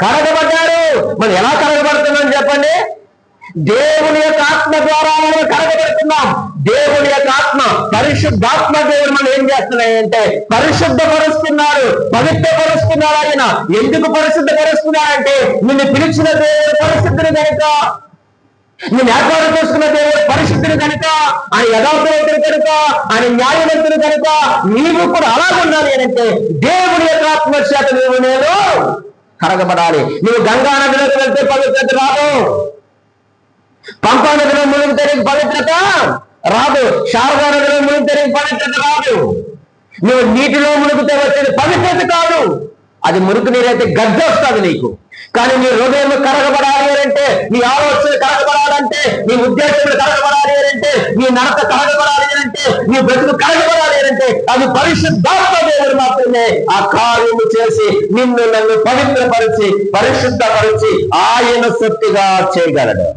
కడగబడ్డారు. మనం ఎలా కడగబడుతున్నాం చెప్పండి? దేవుని యొక్క ఆత్మ ద్వారా మనం కడగబడుతున్నాం. దేవుని యొక్క ఆత్మ, పరిశుద్ధాత్మ దేవుడు మనం ఏం చేస్తున్నాయంటే పరిశుద్ధపరుస్తున్నాడు, పవిత్రపరుస్తున్నాడు. ఆయన ఎందుకు పరిశుద్ధపరుస్తున్నాడంటే నిన్ను పిలిచిన దేవుడు పరిశుద్ధుడు కనుక, నేను ఏర్పాటు చేసుకున్న దేవుడు పరిశుద్ధుడు కనుక, ఆయన యథార్థవంతుడు కనుక, ఆయన న్యాయవంతుడు కనుక నీవు కూడా అలాగుండాలి అంటే దేవుని యొక్క ఆత్మ చేత నీవు నేను కడగబడాలి. నువ్వు గంగా నదిలోకి వెళ్తే పవిత్రత రాదు, పంపా నదిలో మునిగితే నీకు పవిత్రత రాదు, శారదా నదిలో మునిగితే నీకు పవిత్రత రాదు. నువ్వు నీటిలో మునిగితే వచ్చేది పవిత్రత కాదు, అది మురికి నీరైతే గడ్డి వస్తుంది నీకు. కానీ నీ హృదయం కడగబడాలి అంటే, నీ ఆలోచన కడగబడాలంటే, నీ ఉద్దేశములు కడగబడాలి అంటే, నీ నడత కడగబడాలి అంటే, నీ బ్రతుకు కడగబడాలి అంటే అది పరిశుద్ధాత్మ దేవుడు మాత్రమే ఆ కార్యము చేసి నిన్ను నన్ను పవిత్రపరిచి పరిశుద్ధపరిచి ఆయన సొత్తుగా చేయగలడు.